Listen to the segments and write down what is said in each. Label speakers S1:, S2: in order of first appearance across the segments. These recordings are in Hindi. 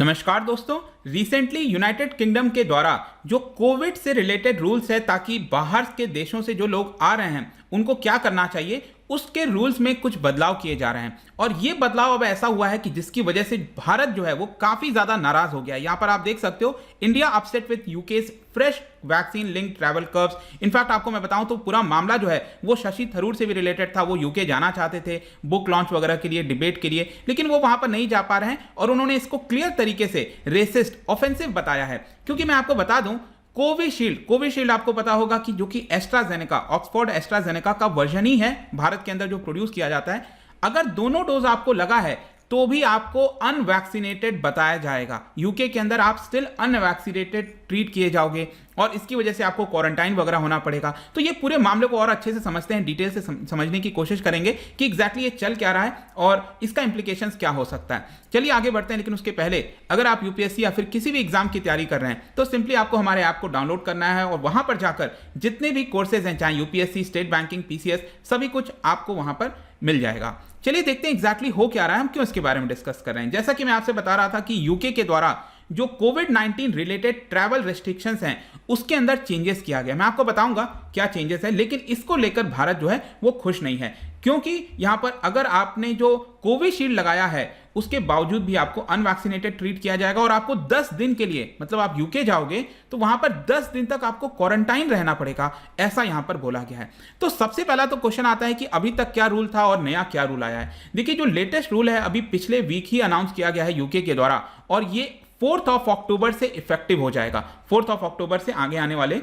S1: नमस्कार दोस्तों। रिसेंटली यूनाइटेड किंगडम के द्वारा जो कोविड से रिलेटेड रूल्स है ताकि बाहर के देशों से जो लोग आ रहे हैं उनको क्या करना चाहिए, उसके रूल्स में कुछ बदलाव किए जा रहे हैं। और ये बदलाव अब ऐसा हुआ है कि जिसकी वजह से भारत जो है वो काफी ज्यादा नाराज हो गया है। यहां पर आप देख सकते हो, India upset with UK's fresh vaccine link travel curves. In fact आपको मैं बताऊं तो पूरा मामला जो है वो शशि थरूर से भी रिलेटेड था। वो यूके जाना चाहते थे बुक लॉन्च वगैरह के लिए, डिबेट के लिए, लेकिन वो वहां पर नहीं जा पा रहे हैं और उन्होंने इसको क्लियर तरीके से रेसिस्ट ऑफेंसिव बताया है। क्योंकि मैं आपको बता दूं, कोविशील्ड आपको पता होगा कि जो कि एस्ट्राजेनेका, ऑक्सफोर्ड एस्ट्राजेनेका का वर्जन ही है भारत के अंदर जो प्रोड्यूस किया जाता है। अगर दोनों डोज आपको लगा है तो भी आपको अनवैक्सीनेटेड बताया जाएगा। यूके के अंदर आप स्टिल अनवैक्सीनेटेड ट्रीट किए जाओगे और इसकी वजह से आपको क्वारंटाइन वगैरह होना पड़ेगा। तो ये पूरे मामले को और अच्छे से समझते हैं, डिटेल से समझने की कोशिश करेंगे कि एग्जैक्टली ये चल क्या रहा है और इसका इंप्लीकेशंस क्या हो सकता है। चलिए आगे बढ़ते हैं, लेकिन उसके पहले अगर आप यूपीएससी या फिर किसी भी एग्जाम की तैयारी कर रहे हैं तो सिंपली आपको हमारे ऐप को डाउनलोड करना है और वहां पर जाकर जितने भी कोर्सेज हैं, चाहे यूपीएससी, स्टेट बैंकिंग, पीसीएस, सभी कुछ आपको वहां पर मिल जाएगा। चलिए देखते हैं एग्जैक्टली हो क्या रहा है, हम क्यों इसके बारे में डिस्कस कर रहे हैं। जैसा कि मैं आपसे बता रहा था कि यूके के द्वारा जो कोविड-19 रिलेटेड ट्रैवल रेस्ट्रिक्शंस हैं उसके अंदर चेंजेस किया गया। मैं आपको बताऊंगा क्या चेंजेस है, लेकिन इसको लेकर भारत जो है वो खुश नहीं है। क्योंकि यहां पर अगर आपने जो कोविशील्ड लगाया है उसके बावजूद भी आपको अनवैक्सीनेटेड ट्रीट किया जाएगा और आपको 10 दिन के लिए, मतलब आप यूके जाओगे तो वहां पर 10 दिन तक आपको क्वारंटाइन रहना पड़ेगा, ऐसा यहां पर बोला गया है। तो सबसे पहला तो क्वेश्चन आता है कि अभी तक क्या रूल था और नया क्या रूल आया है। देखिए, जो लेटेस्ट रूल है अभी पिछले वीक ही अनाउंस किया गया है यूके के द्वारा और ये 4 अक्टूबर से इफेक्टिव हो जाएगा। 4 अक्टूबर से आगे आने वाले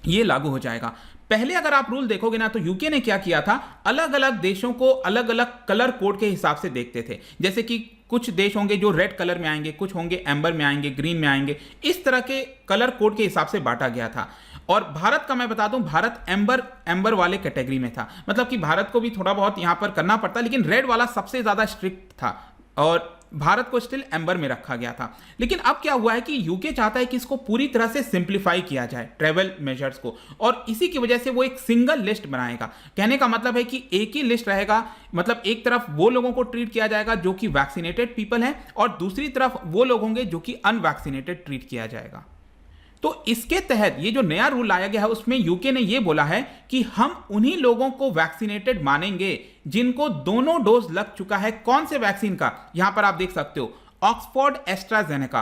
S1: ये लागू हो जाएगा। पहले अगर आप रूल देखोगे ना तो यूके ने क्या किया था, अलग अलग देशों को अलग अलग कलर कोड के हिसाब से देखते थे। जैसे कि कुछ देश होंगे जो रेड कलर में आएंगे, कुछ होंगे एम्बर में आएंगे, ग्रीन में आएंगे, इस तरह के कलर कोड के हिसाब से बांटा गया था। और भारत का मैं बता दूं, भारत एम्बर वाले कैटेगरी में था। मतलब कि भारत को भी थोड़ा बहुत यहां पर करना पड़ता, लेकिन रेड वाला सबसे ज्यादा स्ट्रिक्ट था और भारत को स्टिल एम्बर में रखा गया था। लेकिन अब क्या हुआ है कि यूके चाहता है कि इसको पूरी तरह से सिंप्लीफाई किया जाए ट्रैवल मेजर्स को, और इसी की वजह से वो एक सिंगल लिस्ट बनाएगा। कहने का मतलब है कि एक ही लिस्ट रहेगा, मतलब एक तरफ वो लोगों को ट्रीट किया जाएगा जो कि वैक्सीनेटेड पीपल हैं और दूसरी तरफ वो लोग होंगे जो कि अनवैक्सीनेटेड ट्रीट किया जाएगा। तो इसके तहत ये जो नया रूल लाया गया है उसमें यूके ने ये बोला है कि हम उन्हीं लोगों को वैक्सीनेटेड मानेंगे जिनको दोनों डोज लग चुका है। कौन से वैक्सीन का? यहां पर आप देख सकते हो, ऑक्सफोर्ड एस्ट्राजेनेका,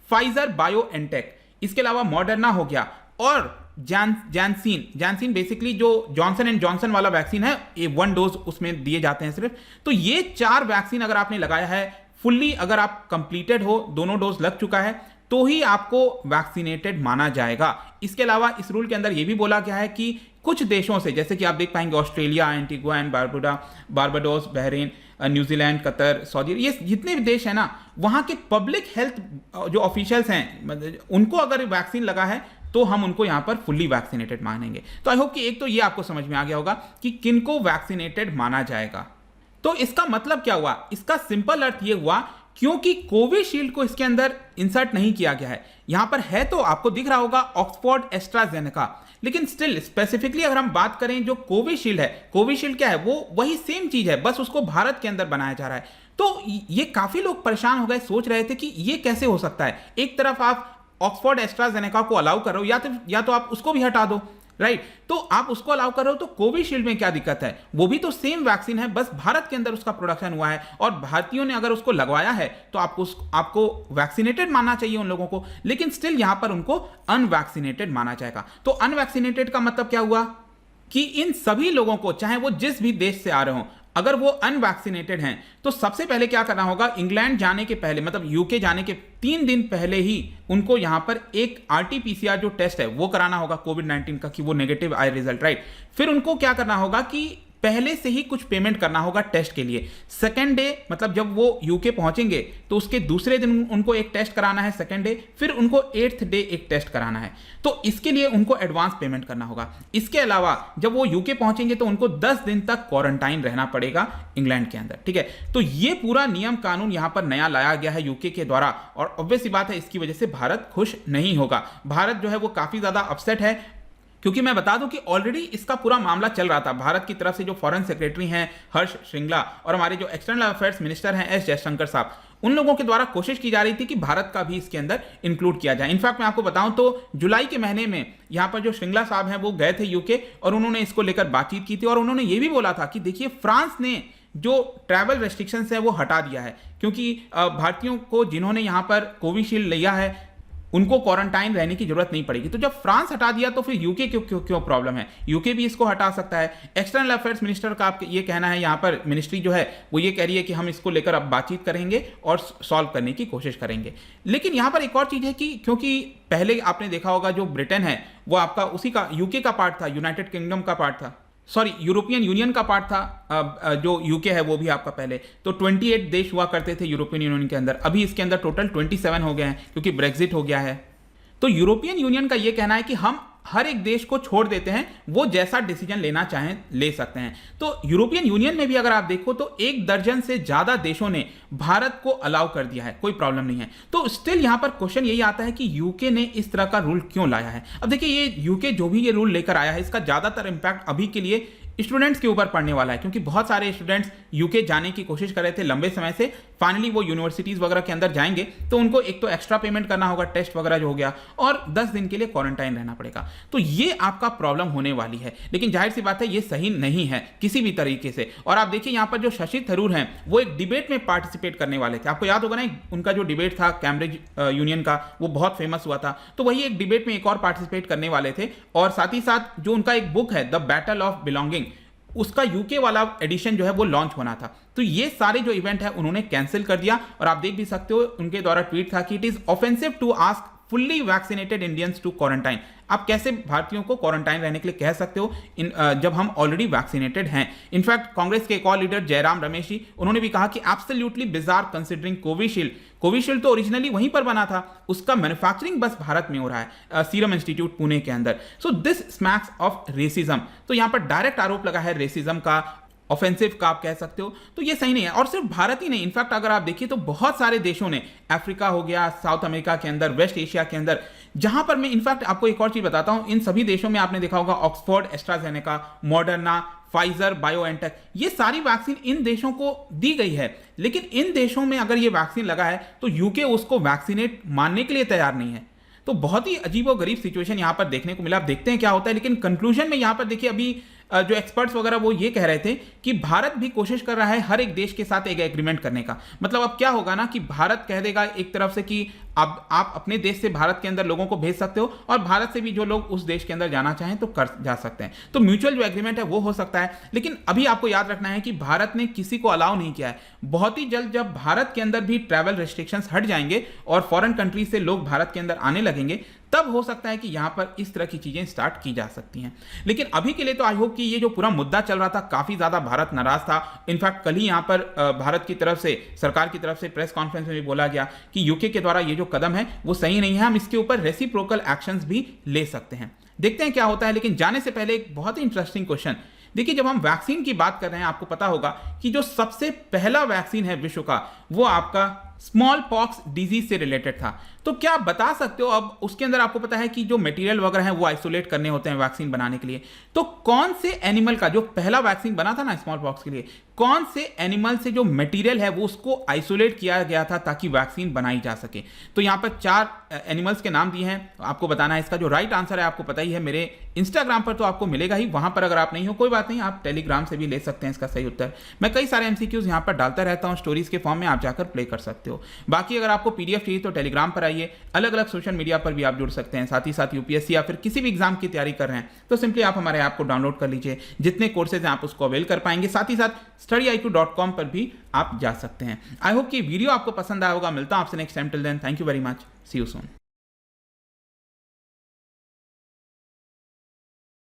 S1: फाइजर बायोएनटेक, इसके अलावा मॉडर्ना हो गया और जैनसिन बेसिकली जो जॉनसन एंड जॉनसन वाला वैक्सीन है, ये 1 डोज उसमें दिए जाते हैं सिर्फ। तो ये 4 वैक्सीन अगर आपने लगाया है फुल्ली, अगर आप कंप्लीटेड हो, दोनों डोज लग चुका है, तो ही आपको वैक्सीनेटेड माना जाएगा। इसके अलावा इस रूल के अंदर यह भी बोला गया है कि कुछ देशों से, जैसे कि आप देख पाएंगे Australia, Antigua and Barbados, Bahrain, New Zealand, Qatar, Saudi, ये जितने भी देश हैं ना, वहां के पब्लिक हेल्थ जो ऑफिशियल्स हैं उनको अगर वैक्सीन लगा है तो हम उनको यहां पर फुल्ली वैक्सीनेटेड मानेंगे। तो आई होप कि एक तो ये आपको समझ में आ गया होगा कि किनको वैक्सीनेटेड माना जाएगा। तो इसका मतलब क्या हुआ? इसका सिंपल अर्थ ये हुआ, क्योंकि कोविशील्ड को इसके अंदर इंसर्ट नहीं किया गया है, यहां पर है तो आपको दिख रहा होगा ऑक्सफोर्ड एस्ट्राजेनेका, लेकिन स्टिल स्पेसिफिकली अगर हम बात करें जो कोविशील्ड है, कोविशील्ड क्या है, वो वही सेम चीज है, बस उसको भारत के अंदर बनाया जा रहा है। तो ये काफी लोग परेशान हो गए, सोच रहे थे कि ये कैसे हो सकता है। एक तरफ आप ऑक्सफोर्ड एस्ट्राजेनेका को अलाउ कर रहे हो, या तो आप उसको भी हटा दो, राइट। तो आप उसको अलाउ कर रहे हो तो कोविशील्ड में क्या दिक्कत है? वो भी तो सेम वैक्सीन है, बस भारत के अंदर उसका प्रोडक्शन हुआ है और भारतीयों ने अगर उसको लगवाया है तो आपको वैक्सीनेटेड मानना चाहिए उन लोगों को, लेकिन स्टिल यहां पर उनको अनवैक्सीनेटेड माना जाएगा। तो अनवैक्सीनेटेड का मतलब क्या हुआ कि इन सभी लोगों को, चाहे वो जिस भी देश से आ रहे हो, अगर वो अनवैक्सीनेटेड हैं तो सबसे पहले क्या करना होगा, इंग्लैंड जाने के पहले, मतलब यूके जाने के 3 दिन पहले ही उनको यहां पर एक आरटीपीसीआर जो टेस्ट है वो कराना होगा कोविड-19 का, कि वो नेगेटिव आए रिजल्ट, राइट। फिर उनको क्या करना होगा कि पहले से ही कुछ पेमेंट करना होगा टेस्ट के लिए। सेकेंड डे, मतलब जब वो यूके पहुंचेंगे तो उसके दूसरे दिन उनको एक टेस्ट कराना है सेकेंड डे, फिर उनको 8th डे एक टेस्ट कराना है, तो इसके लिए उनको एडवांस पेमेंट करना होगा। इसके अलावा जब वो यूके पहुंचेंगे तो उनको 10 दिन तक क्वारंटाइन रहना पड़ेगा इंग्लैंड के अंदर, ठीक है। तो ये पूरा नियम कानून यहां पर नया लाया गया है यूके के द्वारा और ऑब्वियस सी बात है इसकी वजह से भारत खुश नहीं होगा। भारत जो है वो काफी ज्यादा अपसेट है, क्योंकि मैं बता दूं कि ऑलरेडी इसका पूरा मामला चल रहा था। भारत की तरफ से जो फॉरेन सेक्रेटरी हैं हर्ष श्रृंगला और हमारे जो एक्सटर्नल अफेयर्स मिनिस्टर हैं एस जयशंकर साहब, उन लोगों के द्वारा कोशिश की जा रही थी कि भारत का भी इसके अंदर इंक्लूड किया जाए। इनफैक्ट मैं आपको बताऊं तो जुलाई के महीने में यहां पर जो श्रृंगला साहब हैं वो गए थे यूके और उन्होंने इसको लेकर बातचीत की थी और उन्होंने ये भी बोला था कि देखिए फ्रांस ने जो ट्रैवल रेस्ट्रिक्शंस है वो हटा दिया है, क्योंकि भारतीयों को जिन्होंने यहां पर कोविशील्ड लिया है उनको क्वारंटाइन रहने की जरूरत नहीं पड़ेगी। तो जब फ्रांस हटा दिया तो फिर यूके क्यों प्रॉब्लम है? यूके भी इसको हटा सकता है। एक्सटर्नल अफेयर्स मिनिस्टर का ये कहना है, यहाँ पर मिनिस्ट्री जो है वो ये कह रही है कि हम इसको लेकर अब बातचीत करेंगे और सॉल्व करने की कोशिश करेंगे। लेकिन यहाँ पर एक और चीज है कि क्योंकि पहले आपने देखा होगा जो ब्रिटेन है वो आपका उसी का यूके का पार्ट था, यूनाइटेड किंगडम का पार्ट था, सॉरी यूरोपियन यूनियन का पार्ट था, जो यूके है वो भी आपका पहले तो 28 देश हुआ करते थे यूरोपियन यूनियन के अंदर। अभी इसके अंदर टोटल 27 हो गए हैं क्योंकि ब्रेक्जिट हो गया है। तो यूरोपियन यूनियन का ये कहना है कि हम हर एक देश को छोड़ देते हैं, वो जैसा डिसीजन लेना चाहें ले सकते हैं। तो यूरोपियन यूनियन में भी अगर आप देखो तो 1 दर्जन से ज्यादा देशों ने भारत को अलाउ कर दिया है, कोई प्रॉब्लम नहीं है। तो स्टिल यहां पर क्वेश्चन यही आता है कि यूके ने इस तरह का रूल क्यों लाया है। अब देखिए ये यूके जो भी ये रूल लेकर आया है इसका ज्यादातर इंपैक्ट अभी के लिए स्टूडेंट्स के ऊपर पड़ने वाला है, क्योंकि बहुत सारे स्टूडेंट्स यूके जाने की कोशिश कर रहे थे लंबे समय से। फाइनली वो यूनिवर्सिटीज वगैरह के अंदर जाएंगे तो उनको एक तो एक्स्ट्रा पेमेंट करना होगा, टेस्ट वगैरह जो हो गया, और 10 दिन के लिए क्वारंटाइन रहना पड़ेगा। तो ये आपका प्रॉब्लम होने वाली है। लेकिन जाहिर सी बात है ये सही नहीं है किसी भी तरीके से। और आप देखिए यहाँ पर जो शशि थरूर हैं वो एक डिबेट में पार्टिसिपेट करने वाले थे। आपको याद होगा ना उनका जो डिबेट था कैम्ब्रिज यूनियन का, वो बहुत फेमस हुआ था। तो वही एक डिबेट में एक और पार्टिसिपेट करने वाले थे। और साथ ही साथ जो उनका एक बुक है द बैटल ऑफ बिलोंगिंग, उसका यूके वाला एडिशन जो है वो लॉन्च होना था। तो ये सारे जो इवेंट है उन्होंने कैंसिल कर दिया। और आप देख भी सकते हो उनके द्वारा ट्वीट था कि it is offensive to ask fully vaccinated Indians to quarantine. आप कैसे भारतीयों को क्वारंटाइन रहने के लिए कह सकते हो जब हम ऑलरेडी वैक्सीनेटेड हैं। इनफैक्ट कांग्रेस के एक और लीडर जयराम रमेश जी, उन्होंने भी कहा कि एब्सोल्युटली बिजार कंसिडरिंग कोविशील्ड तो ओरिजिनली वहीं पर बना था, उसका मैन्युफैक्चरिंग बस भारत में हो रहा है सीरम इंस्टीट्यूट पुणे के अंदर। So this smacks of racism. तो यहां पर डायरेक्ट आरोप लगा है रेसिज्म का, ऑफेंसिव का आप कह सकते हो। तो ये सही नहीं है। और सिर्फ भारत ही नहीं, इनफैक्ट अगर आप देखिए तो बहुत सारे देशों ने, अफ्रीका हो गया, साउथ अमेरिका के अंदर, वेस्ट एशिया के अंदर, जहां पर मैं इनफैक्ट आपको एक और चीज बताता हूं, इन सभी देशों में आपने देखा होगा Oxford, AstraZeneca, Moderna, Pfizer, BioNTech, ये सारी वैक्सीन इन देशों को दी गई है। लेकिन इन देशों में अगर ये वैक्सीन लगा है तो यूके उसको वैक्सीनेट मानने के लिए तैयार नहीं है। तो बहुत ही अजीबोगरीब सिचुएशन यहां पर देखने को मिला। आप देखते हैं क्या होता है। लेकिन कंक्लूजन में यहां पर देखिए अभी जो एक्सपर्ट्स वगैरह वो ये कह रहे थे कि भारत भी कोशिश कर रहा है हर एक देश के साथ एक एग्रीमेंट करने का। मतलब अब क्या होगा ना कि भारत कह देगा एक तरफ से कि अब आप अपने देश से भारत के अंदर लोगों को भेज सकते हो और भारत से भी जो लोग उस देश के अंदर जाना चाहें तो कर जा सकते हैं। तो म्यूचुअल जो एग्रीमेंट है वो हो सकता है। लेकिन अभी आपको याद रखना है कि भारत ने किसी को अलाउ नहीं किया है। बहुत ही जल्द जब भारत के अंदर भी ट्रैवल रेस्ट्रिक्शंस हट जाएंगे और फॉरेन कंट्रीज से लोग भारत के अंदर आने लगेंगे, तब हो सकता है कि यहां पर इस तरह की चीजें स्टार्ट की जा सकती हैं। लेकिन अभी के लिए तो आई होप कि ये जो पूरा मुद्दा चल रहा था काफी ज्यादा भारत नाराज था। इनफैक्ट कल ही यहां पर भारत की तरफ से, सरकार की तरफ से प्रेस कॉन्फ्रेंस में भी बोला गया कि यूके के द्वारा ये जो कदम है वो सही नहीं है, हम इसके ऊपर रेसिप्रोकल एक्शंस भी ले सकते हैं। देखते हैं क्या होता है। लेकिन जाने से पहले एक बहुत ही इंटरेस्टिंग क्वेश्चन, देखिए जब हम वैक्सीन की बात कर रहे हैं आपको पता होगा कि जो सबसे पहला वैक्सीन है विश्व का वो आपका स्मॉल पॉक्स डिजीज से रिलेटेड था। तो क्या आप बता सकते हो, अब उसके अंदर आपको पता है कि जो मटेरियल वगैरह है वो आइसोलेट करने होते हैं वैक्सीन बनाने के लिए, तो कौन से एनिमल का जो पहला वैक्सीन बना था ना स्मॉल पॉक्स के लिए, कौन से एनिमल से जो मटेरियल है वो उसको आइसोलेट किया गया था ताकि वैक्सीन बनाई जा सके। तो यहां पर 4 एनिमल्स के नाम दिए हैं, आपको बताना है। इसका जो राइट आंसर है आपको पता ही है, मेरे इंस्टाग्राम पर तो आपको मिलेगा ही, वहां पर अगर आप नहीं हो कोई बात नहीं, आप टेलीग्राम से भी ले सकते हैं इसका सही उत्तर। मैं कई सारे एमसीक्यूज यहां पर डालता रहता हूं स्टोरीज के फॉर्म में, आप जाकर प्ले कर सकते हो। बाकी अगर आपको पीडीएफ चाहिए तो टेलीग्राम पर आइए, अलग अलग सोशल मीडिया पर भी आप जुड़ सकते हैं। साथ ही साथ यूपीएससी या फिर किसी भी एग्जाम की तैयारी कर रहे हैं तो सिंपली आप हमारे ऐप को डाउनलोड कर लीजिए, जितने कोर्सेज हैं आप उसको अवेल कर पाएंगे। साथ ही साथ studyIQ.com पर भी आप जा सकते हैं। आई होप कि वीडियो आपको पसंद आया होगा। मिलता हूं आपसे next time. Till then thank you very much, see you soon.